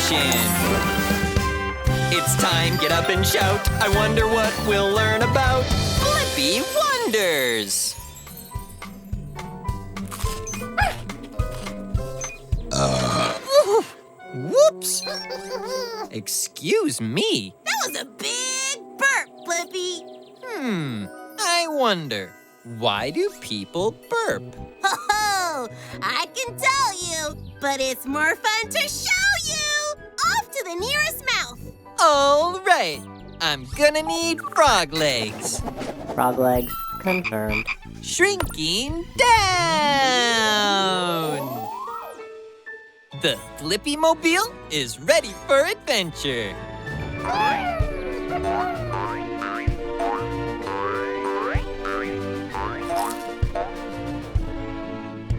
station. It's time, get up and shout. I wonder what we'll learn about Blippi Wonders. Whoops! Excuse me. That was a big burp, Blippi. I wonder, why do people burp? Oh, I can tell you, but it's more fun to show you. Off to the nearest mouth. All right, I'm gonna need frog legs. Frog legs confirmed. Shrinking down. The Blippi Mobile is ready for adventure.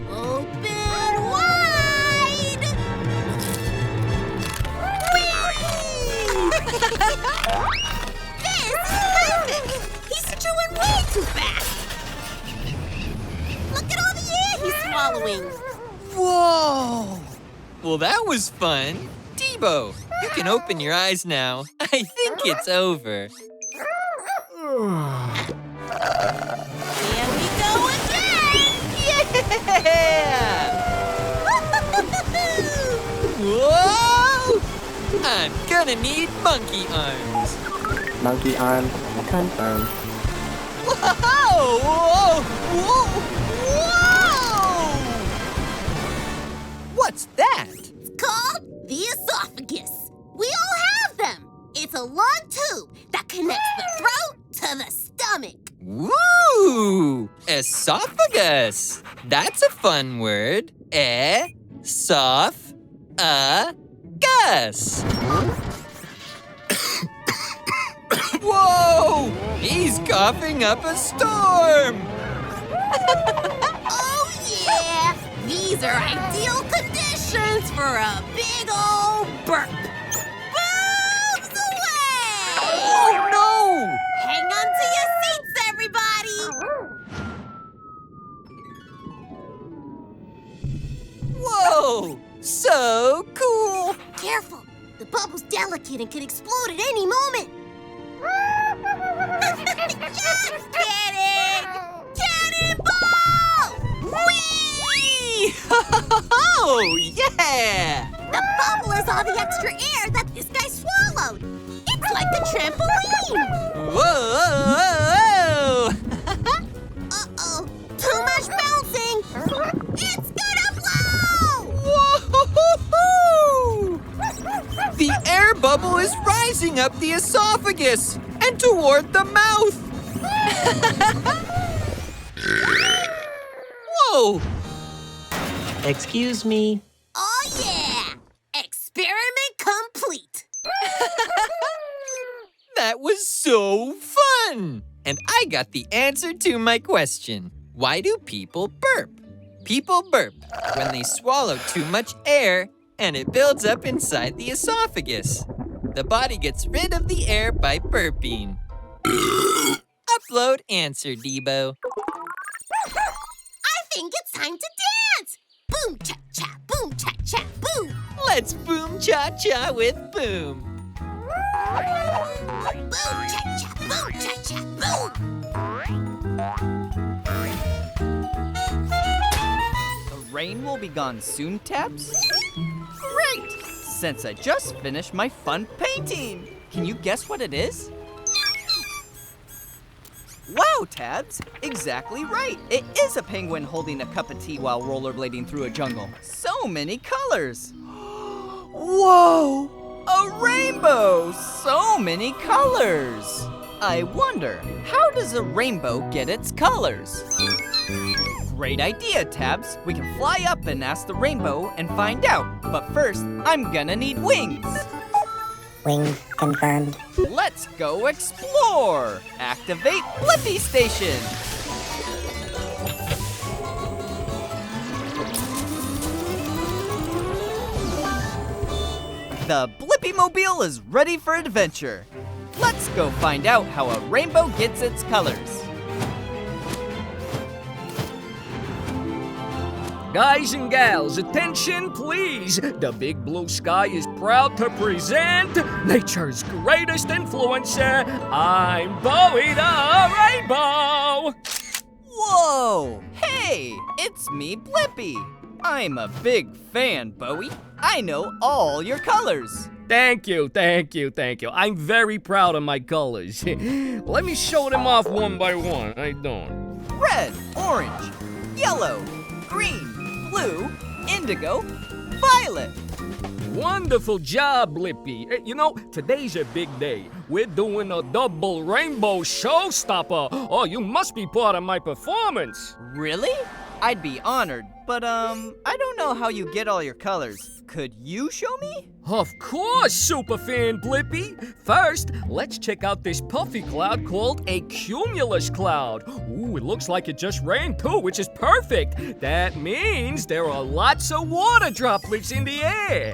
Open wide. Whee! This is perfect. He's chewing way too fast. Look at all the air he's swallowing. Whoa! Well, that was fun. Debo, you can open your eyes now. I think it's over. Here we go again. Yeah! Whoa! I'm gonna need monkey arms. Monkey arm confirmed. Whoa! Whoa! Whoa! Whoa! What's that? It's called the esophagus. We all have them. It's a long tube that connects the throat to the stomach. Woo! Esophagus. That's a fun word. E-sof-a-gus. Whoa! He's coughing up a storm. Oh, yeah. These are ideal conditions for a big old burp. Boobs away! Oh, no! Hang on to your seats, everybody. Whoa! So cool! Careful. The bubble's delicate and can explode at any moment. Just kidding! Cannonball! Whee! Oh, yeah! The bubble is all the extra air that this guy swallowed. It's like a trampoline. Whoa! Uh-oh, too much bouncing. It's gonna blow! Whoa! The air bubble is rising up the esophagus and toward the mouth. Whoa! Excuse me. Oh, yeah! Experiment complete. That was so fun! And I got the answer to my question. Why do people burp? People burp when they swallow too much air and it builds up inside the esophagus. The body gets rid of the air by burping. Upload answer, Debo. I think it's time to dance. Boom, cha-cha, boom, cha-cha, boom. Let's boom cha-cha with Boom. Boom, cha-cha, boom, cha-cha, boom. The rain will be gone soon, Tabs? Great! Since I just finished my fun painting. Can you guess what it is? Wow, Tabs! Exactly right. It is a penguin holding a cup of tea while rollerblading through a jungle. So many colors. Whoa! A rainbow! So many colors! I wonder, how does a rainbow get its colors? Great idea, Tabs. We can fly up and ask the rainbow and find out. But first, I'm gonna need wings. Wings confirmed. Let's go explore! Activate Blippi Station! The Blippi Mobile is ready for adventure. Let's go find out how a rainbow gets its colors. Guys and gals, attention please. The Big Blue Sky is proud to present nature's greatest influencer. I'm Bowie the Rainbow. Whoa! Hey, it's me, Blippi. I'm a big fan, Bowie. I know all your colors. Thank you. I'm very proud of my colors. Let me show them off one by one. How you doing? Red, orange, yellow, green, blue, indigo, violet. Wonderful job, Blippi. You know, today's a big day. We're doing a double rainbow showstopper. Oh, you must be part of my performance. Really? I'd be honored, but I don't know how you get all your colors. Could you show me? Of course, superfan Blippi. First, let's check out this puffy cloud called a cumulus cloud. Ooh, it looks like it just rained too, which is perfect. That means there are lots of water droplets in the air.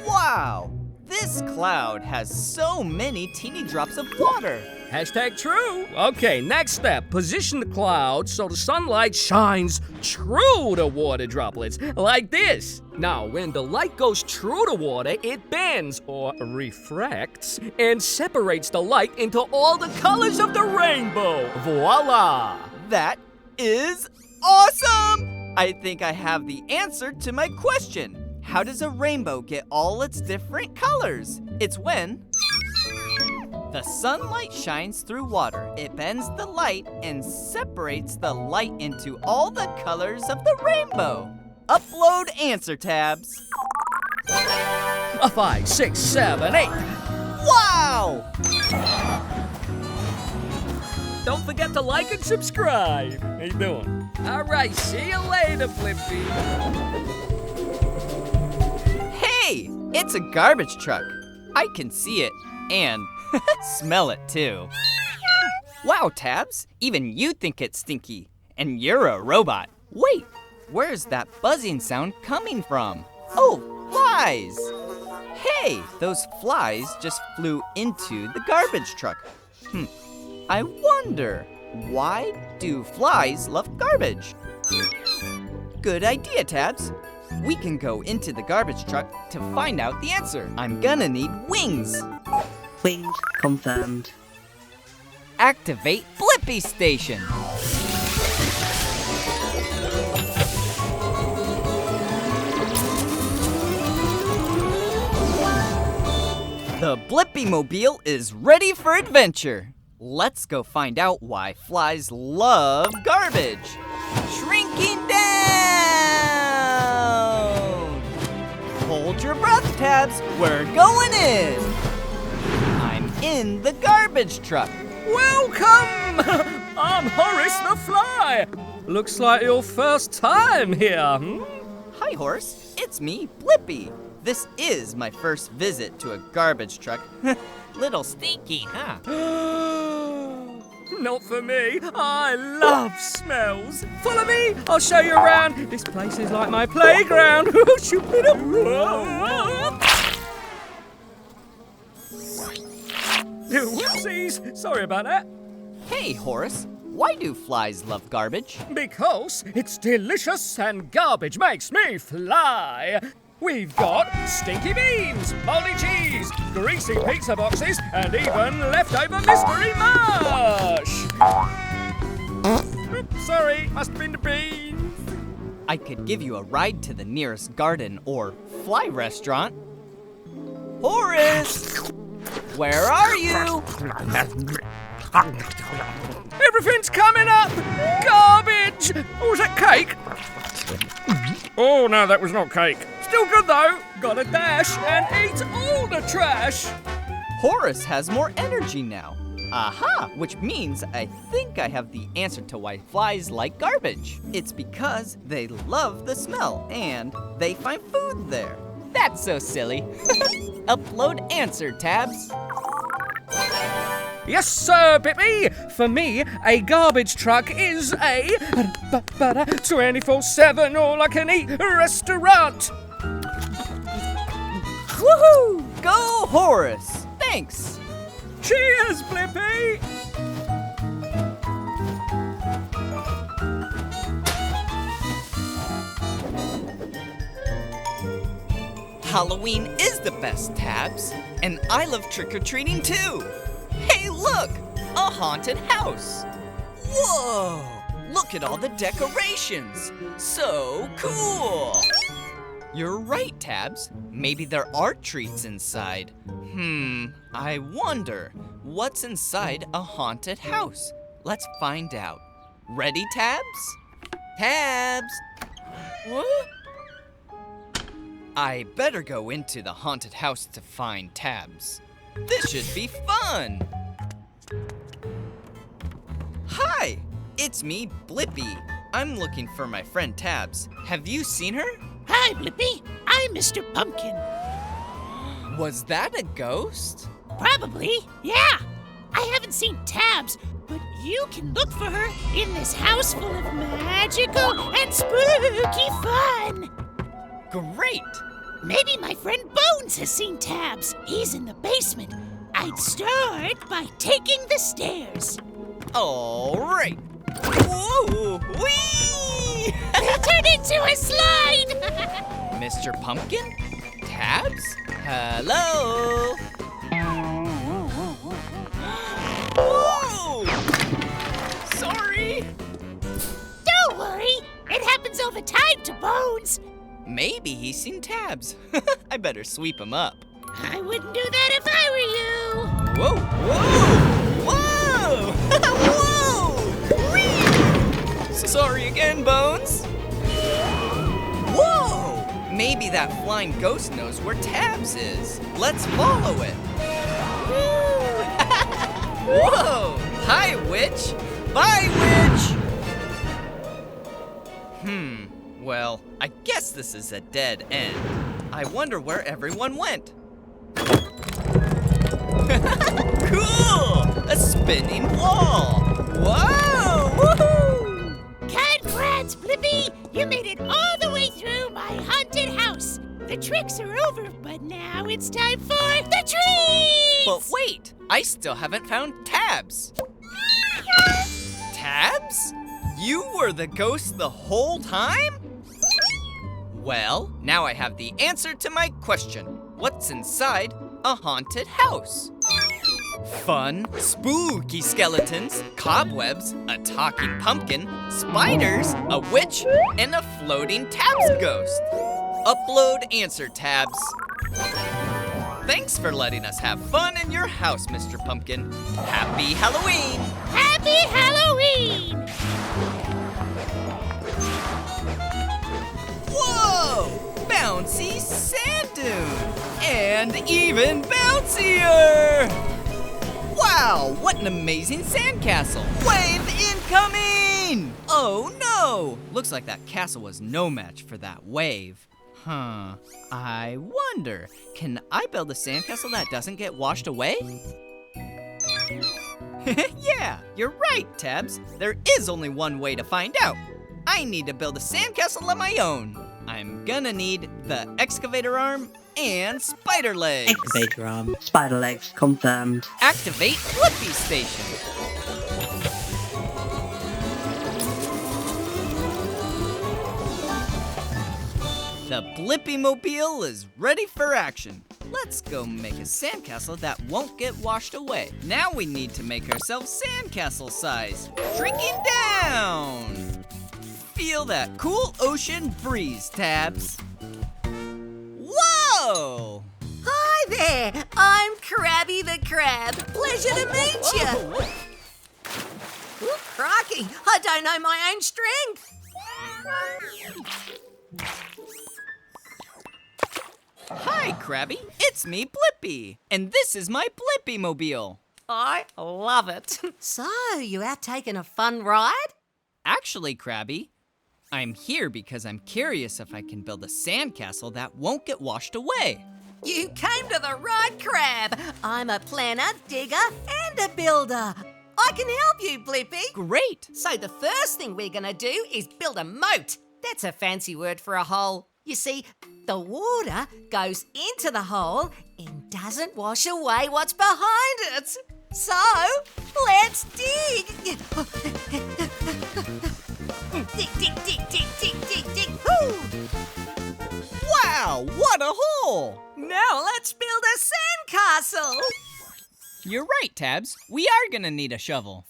Wow! This cloud has so many teeny drops of water. Hashtag true. Okay, next step. Position the cloud so the sunlight shines true to water droplets, like this. Now, when the light goes true to water, it bends, or refracts, and separates the light into all the colors of the rainbow. Voila! That is awesome! I think I have the answer to my question. How does a rainbow get all its different colors? It's when the sunlight shines through water. It bends the light and separates the light into all the colors of the rainbow. Upload answer tabs. 5, 6, 7, 8. Wow! Don't forget to like and subscribe. How you doing? All right, see you later, Blippi. Hey, it's a garbage truck. I can see it and smell it too. Wow, Tabs, even you think it's stinky, and you're a robot. Wait, where's that buzzing sound coming from? Oh, flies! Hey, those flies just flew into the garbage truck. I wonder, why do flies love garbage? Good idea, Tabs. We can go into the garbage truck to find out the answer. I'm gonna need wings. Wings confirmed. Activate Blippi Station. The Blippi Mobile is ready for adventure. Let's go find out why flies love garbage. Shrinking down! Hold your breath, Tabs. We're going in. I'm in the garbage truck. Welcome! I'm Horace the Fly. Looks like your first time here. Hi, Horace. It's me, Blippi. This is my first visit to a garbage truck. Little stinky, huh? Not for me. I love smells. Follow me. I'll show you around. This place is like my playground. Whoopsies. Sorry about that. Hey, Horace. Why do flies love garbage? Because it's delicious and garbage makes me fly. We've got stinky beans, moldy cheese, greasy pizza boxes, and even leftover mystery mush. Oops, sorry, must have been the beans. I could give you a ride to the nearest garden or fly restaurant. Horace! Where are you? Everything's coming up! Garbage! Oh, was that cake? Oh, no, that was not cake. Still good, though. Gotta dash and eat all the trash. Horace has more energy now. Aha! Which means I think I have the answer to why flies like garbage. It's because they love the smell and they find food there. That's so silly. Upload answer tabs. Yes, sir, Blippi. For me, a garbage truck is a 24/7 all-I-can-eat restaurant. Woohoo! Go, Horace! Thanks! Cheers, Blippi! Halloween is the best, Tabs. And I love trick-or-treating too. Hey, look! A haunted house. Whoa! Look at all the decorations. So cool! You're right, Tabs. Maybe there are treats inside. I wonder, what's inside a haunted house? Let's find out. Ready, Tabs? Tabs! What? I better go into the haunted house to find Tabs. This should be fun! Hi! It's me, Blippi. I'm looking for my friend Tabs. Have you seen her? Hi, Blippi. I'm Mr. Pumpkin. Was that a ghost? Probably, yeah. I haven't seen Tabs, but you can look for her in this house full of magical and spooky fun. Great! Maybe my friend Bones has seen Tabs. He's in the basement. I'd start by taking the stairs. All right. Whoa! Whee! Turn into a slide! Mr. Pumpkin? Tabs? Hello? Whoa! Sorry. Don't worry. It happens all the time to Bones. Maybe he's seen Tabs. I better sweep him up. I wouldn't do that if I were you. Whoa! Whoa! Whoa! Whee! Sorry again, Bones. Whoa! Maybe that flying ghost knows where Tabs is. Let's follow it. Whoa! Hi, witch. Bye, witch. Well, I guess this is a dead end. I wonder where everyone went. Cool! A spinning wall! Whoa! Woohoo! Congrats, Blippi! You made it all the way through my haunted house. The tricks are over, but now it's time for the treats! But wait, I still haven't found Tabs. Tabs? You were the ghost the whole time? Well, now I have the answer to my question. What's inside a haunted house? Fun, spooky skeletons, cobwebs, a talking pumpkin, spiders, a witch, and a floating Tabs ghost. Upload answer, Tabs. Thanks for letting us have fun in your house, Mr. Pumpkin. Happy Halloween! Happy Halloween! Whoa! Bouncy sand dune! And even bouncier! Wow, what an amazing sandcastle! Wave incoming! Oh no! Looks like that castle was no match for that wave. I wonder, can I build a sandcastle that doesn't get washed away? Yeah, you're right, Tabs. There is only one way to find out. I need to build a sandcastle on my own. I'm gonna need the excavator arm and spider legs. Excavator arm, spider legs, confirmed. Activate Blippi Station. The Blippi Mobile is ready for action. Let's go make a sandcastle that won't get washed away. Now we need to make ourselves sandcastle size. Shrinking down. Feel that cool ocean breeze, Tabs. Whoa! Hi there, I'm Krabby the Crab. Pleasure to meet you. Ooh, crikey, I don't know my own strength. Hi, Krabby. It's me, Blippi. And this is my Blippi Mobile. I love it. So, you out taking a fun ride? Actually, Krabby, I'm here because I'm curious if I can build a sandcastle that won't get washed away. You came to the right crab. I'm a planner, digger, and a builder. I can help you, Blippi. Great. So the first thing we're gonna do is build a moat. That's a fancy word for a hole. You see, the water goes into the hole and doesn't wash away what's behind it. So, let's dig. Dig, dig, dig, dig, dig, dig, dig. Whoo! Wow, what a hole. Now let's build a sandcastle. You're right, Tabs. We are gonna need a shovel.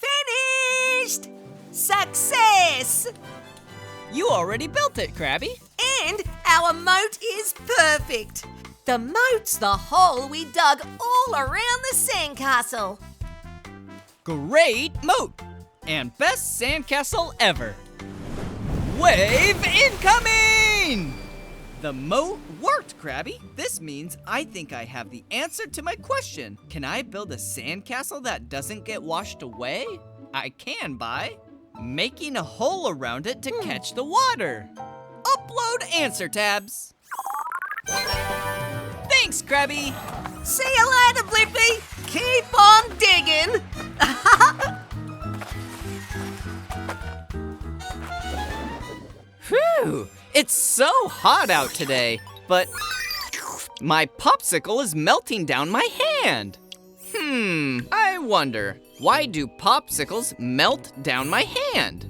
Finished! Success! You already built it, Krabby. And our moat is perfect. The moat's the hole we dug all around the sandcastle. Great moat! And best sandcastle ever. Wave incoming! The moat worked, Krabby. This means I think I have the answer to my question. Can I build a sandcastle that doesn't get washed away? I can by making a hole around it to catch the water. Upload answer, Tabs. Thanks, Krabby. See you later, Blippi. Keep on digging. Phew, it's so hot out today, but my popsicle is melting down my hand. I wonder, why do popsicles melt down my hand?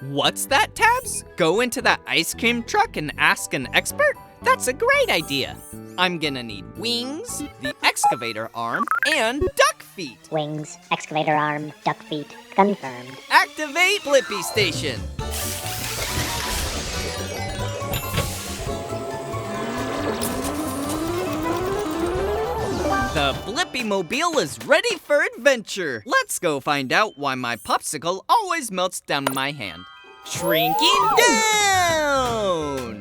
What's that, Tabs? Go into that ice cream truck and ask an expert? That's a great idea. I'm gonna need wings, the excavator arm, and duck feet. Wings, excavator arm, duck feet, confirmed. Activate Blippi Station. The Blippi Mobile is ready for adventure. Let's go find out why my popsicle always melts down my hand. Shrinking down!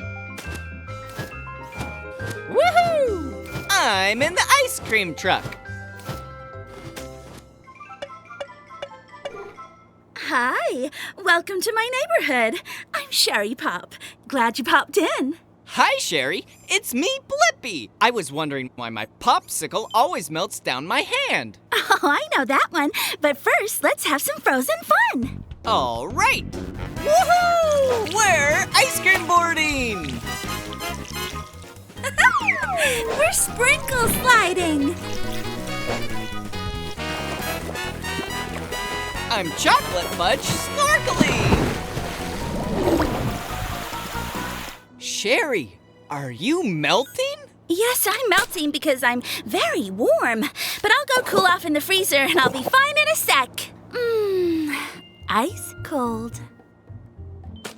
Woohoo! I'm in the ice cream truck. Hi, welcome to my neighborhood. I'm Sherry Pop. Glad you popped in. Hi, Sherry. It's me, Blippi. I was wondering why my popsicle always melts down my hand. Oh, I know that one. But first, let's have some frozen fun. All right. Woohoo! We're ice cream boarding. We're sprinkle sliding. I'm chocolate fudge snorkeling. Sherry, are you melting? Yes, I'm melting because I'm very warm. But I'll go cool off in the freezer and I'll be fine in a sec. Ice cold.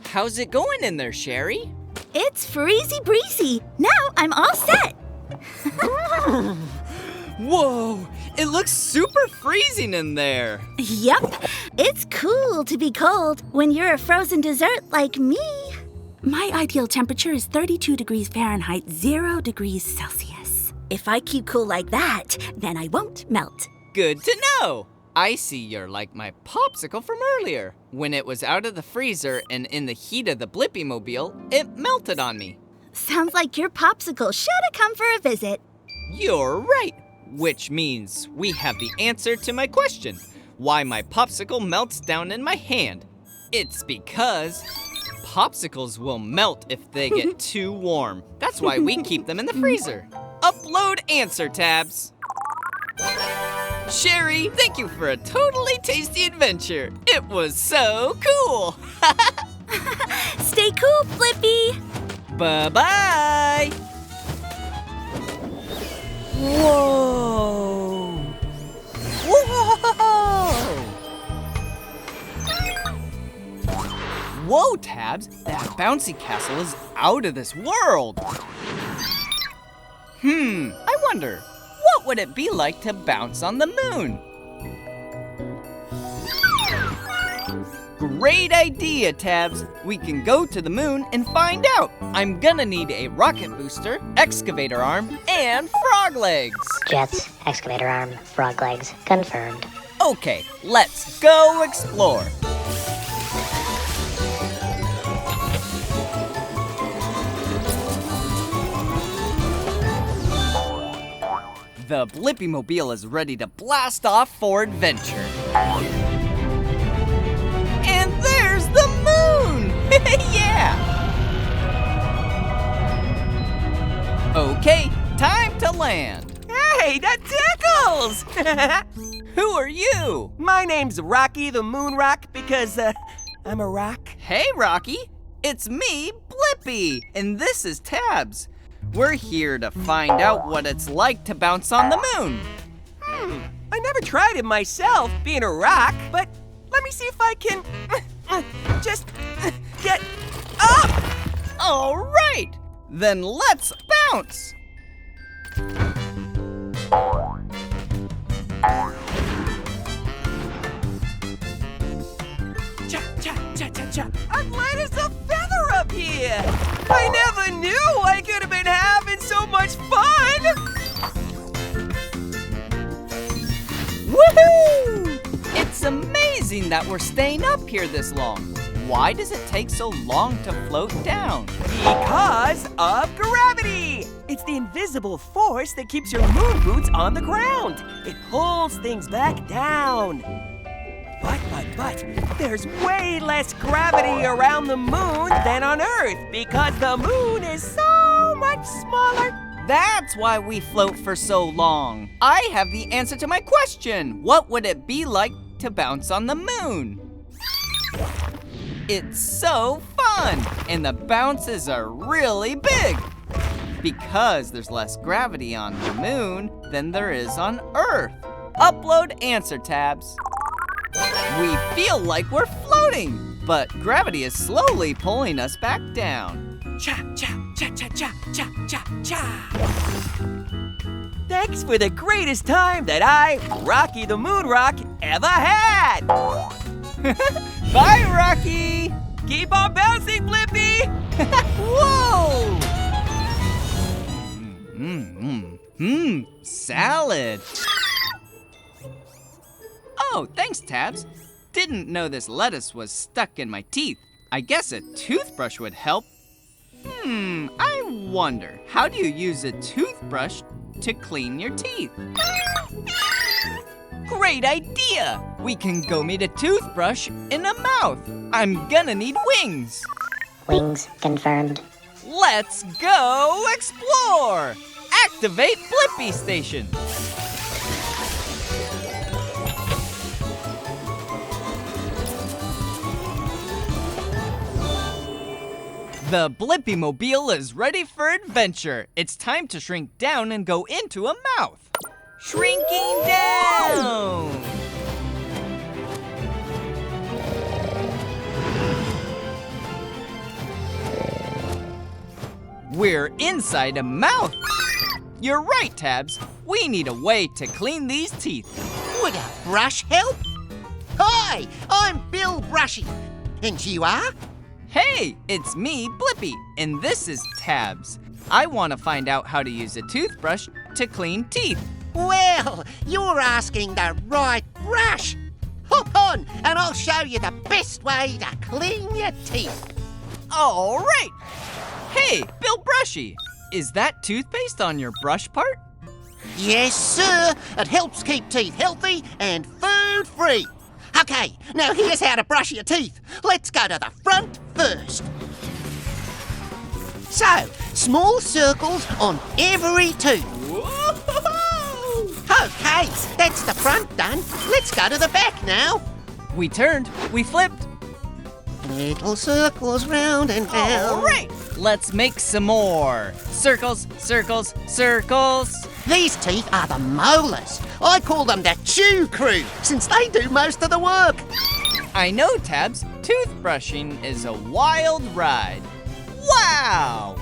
How's it going in there, Sherry? It's freezy breezy. Now I'm all set. Whoa, it looks super freezing in there. Yep, it's cool to be cold when you're a frozen dessert like me. My ideal temperature is 32 degrees Fahrenheit, 0 degrees Celsius. If I keep cool like that, then I won't melt. Good to know. I see you're like my popsicle from earlier. When it was out of the freezer and in the heat of the Blippi Mobile, it melted on me. Sounds like your popsicle should have come for a visit. You're right. Which means we have the answer to my question. Why my popsicle melts down in my hand. It's because popsicles will melt if they get too warm. That's why we keep them in the freezer. Upload answer, Tabs. Sherry, thank you for a totally tasty adventure. It was so cool. Stay cool, Blippi. Bye-bye. Whoa. Whoa. Whoa, Tabs, that bouncy castle is out of this world. I wonder, what would it be like to bounce on the moon? Great idea, Tabs. We can go to the moon and find out. I'm gonna need a rocket booster, excavator arm, and frog legs. Jets, excavator arm, frog legs, confirmed. Okay, let's go explore. The Blippi Mobile is ready to blast off for adventure. And there's the moon! Yeah! Okay, time to land. Hey, that's Giggles! Who are you? My name's Rocky the Moon Rock because, I'm a rock. Hey, Rocky. It's me, Blippi, and this is Tabs. We're here to find out what it's like to bounce on the moon. I never tried it myself, being a rock, but let me see if I can just get up. All right, then let's bounce. Cha, cha, cha, cha, cha. I'm light as a feather up here. I never knew I could have been having so much fun. Woohoo! It's amazing that we're staying up here this long. Why does it take so long to float down? Because of gravity. It's the invisible force that keeps your moon boots on the ground. It pulls things back down. But, there's way less gravity around the moon than on Earth because the moon is so much smaller. That's why we float for so long. I have the answer to my question. What would it be like to bounce on the moon? It's so fun, and the bounces are really big because there's less gravity on the moon than there is on Earth. Upload answer tabs. We feel like we're floating, but gravity is slowly pulling us back down. Cha, cha, cha, cha, cha, cha, cha, cha. Thanks for the greatest time that I, Rocky the Moon Rock, ever had. Bye, Rocky. Keep on bouncing, Blippi. Whoa! Salad. Oh, thanks, Tabs. Didn't know this lettuce was stuck in my teeth. I guess a toothbrush would help. I wonder, how do you use a toothbrush to clean your teeth? Great idea! We can go meet a toothbrush in a mouth. I'm gonna need wings. Wings confirmed. Let's go explore! Activate Blippi Station. The Blippi Mobile is ready for adventure. It's time to shrink down and go into a mouth. Shrinking down! We're inside a mouth. You're right, Tabs. We need a way to clean these teeth. Would a brush help? Hi, I'm Bill Brushy. And you are? Hey, it's me, Blippi, and this is Tabs. I want to find out how to use a toothbrush to clean teeth. Well, you're asking the right brush. Hop on, and I'll show you the best way to clean your teeth. All right. Hey, Bill Brushy, is that toothpaste on your brush part? Yes, sir. It helps keep teeth healthy and food-free. Okay, now here's how to brush your teeth. Let's go to the front first. So, small circles on every tooth. Whoa! Okay, that's the front done. Let's go to the back now. We turned, we flipped. Little circles round and down. All right, let's make some more. Circles, circles, circles. These teeth are the molars. I call them the chew crew, since they do most of the work. I know, Tabs. Toothbrushing is a wild ride. Wow!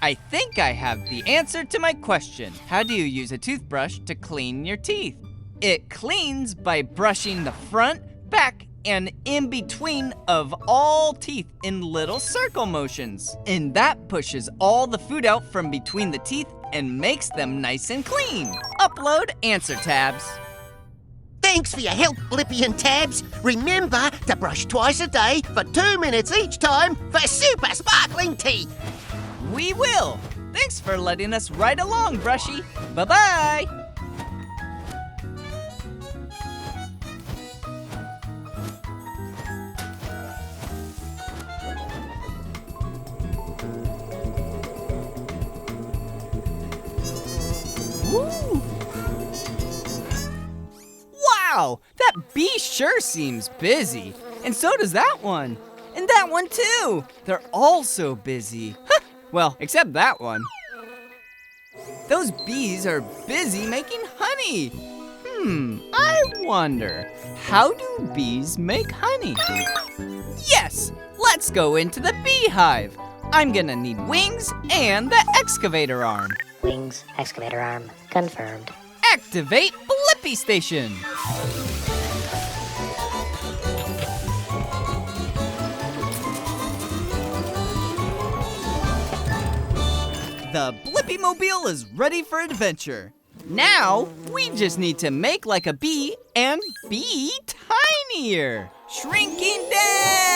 I think I have the answer to my question. How do you use a toothbrush to clean your teeth? It cleans by brushing the front, back, and in between of all teeth in little circle motions. And that pushes all the food out from between the teeth and makes them nice and clean. Upload answer tabs. Thanks for your help, Blippi and Tabs. Remember to brush twice a day for 2 minutes each time for super sparkling teeth. We will. Thanks for letting us ride along, Brushy. Bye-bye. Wow, that bee sure seems busy. And so does that one. And that one too. They're all so busy. Well, except that one. Those bees are busy making honey. I wonder, how do bees make honey? Yes, let's go into the beehive. I'm gonna need wings and the excavator arm. Wings, excavator arm, confirmed. Activate Blippi Station. The Blippi Mobile is ready for adventure. Now, we just need to make like a bee and be tinier. Shrinking down.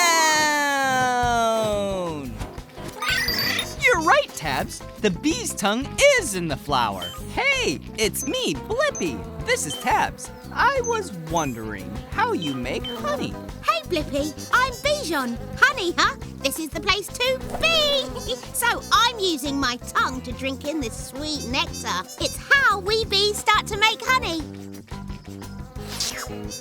You're right, Tabs. The bee's tongue is in the flower. Hey, it's me, Blippi. This is Tabs. I was wondering how you make honey. Hey, Blippi, I'm Bijan. Honey, huh? This is the place to be. So I'm using my tongue to drink in this sweet nectar. It's how we bees start to make honey.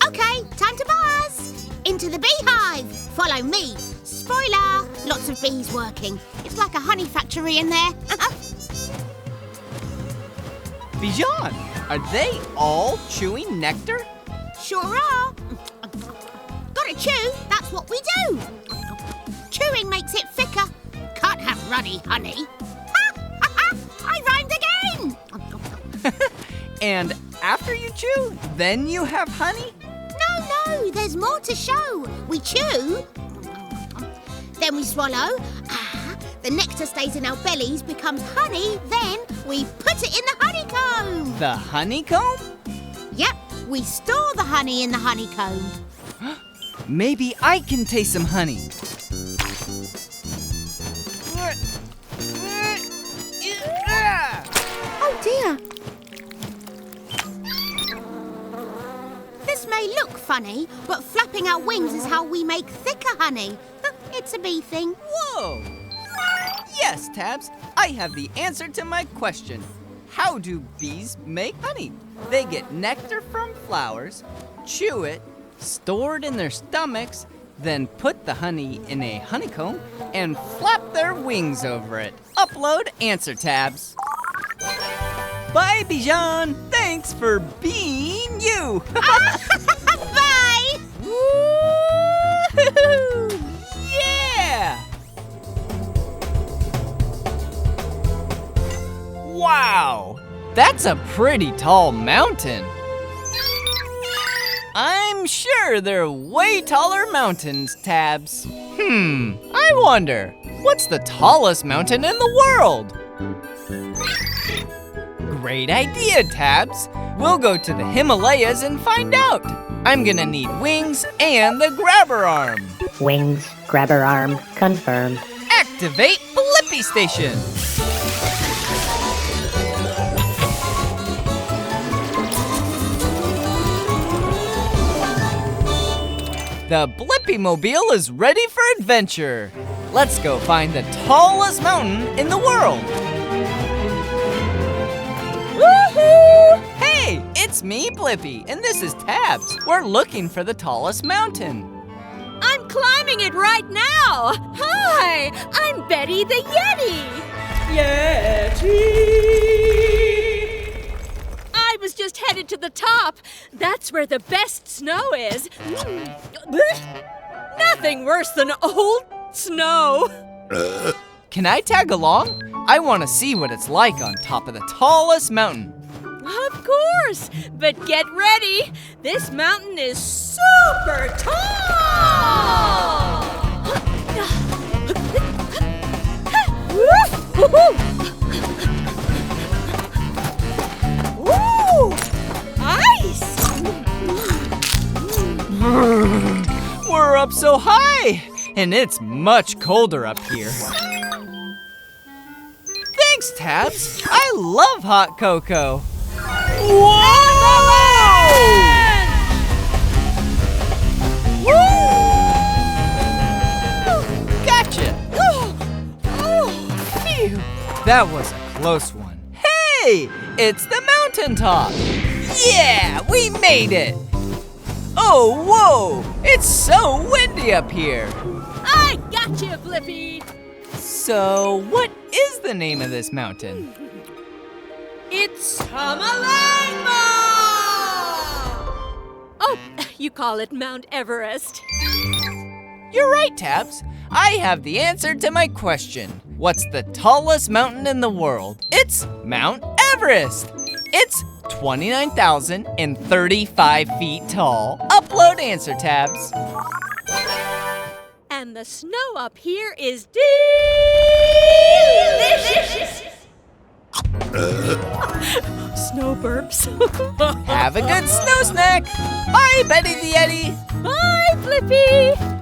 Okay, time to buzz. Into the beehive. Follow me. Spoiler, lots of bees working. It's like a honey factory in there. Bijan, are they all chewing nectar? Sure are. Gotta chew, that's what we do. Chewing makes it thicker. Can't have runny honey. I rhymed again. And after you chew, then you have honey? No, there's more to show. We chew, then we swallow. The nectar stays in our bellies, becomes honey, then we put it in the honeycomb. The honeycomb? Yep, we store the honey in the honeycomb. Maybe I can taste some honey. Oh dear. This may look funny, but flapping our wings is how we make thicker honey. It's a bee thing. Whoa! Yes, Tabs, I have the answer to my question. How do bees make honey? They get nectar from flowers, chew it, store it in their stomachs, then put the honey in a honeycomb and flap their wings over it. Upload answer, Tabs. Bye, Bijan. Thanks for being you. Bye! Woo-hoo! Yeah! Wow, that's a pretty tall mountain. I'm sure they're way taller mountains, Tabs. I wonder, what's the tallest mountain in the world? Great idea, Tabs. We'll go to the Himalayas and find out. I'm gonna need wings and the grabber arm. Wings, grabber arm, confirmed. Activate Blippi Station. The Blippi Mobile is ready for adventure. Let's go find the tallest mountain in the world. Woohoo! Hey, it's me, Blippi, and this is Tabs. We're looking for the tallest mountain. I'm climbing it right now. Hi, I'm Betty the Yeti. I was just headed to the top. That's where the best snow is. Nothing worse than old snow. Can I tag along? I want to see what it's like on top of the tallest mountain. Of course, but get ready. This mountain is super tall. Woo! Ice! We're up so high, and it's much colder up here. Thanks, Tabs. I love hot cocoa. Whoa! Woo! Gotcha. Phew, that was a close one. Hey, it's the mountaintop. Yeah, we made it. Oh, whoa, it's so windy up here. I Blippi. So, what is the name of this mountain? It's Oh, you call it Mount Everest. You're right, Tabs. I have the answer to my question. What's the tallest mountain in the world? It's Mount Everest. It's 29,035 feet tall. Upload answer, Tabs. And the snow up here is delicious. Snow burps. Have a good snow snack. Bye, Betty the Yeti. Bye, Blippi.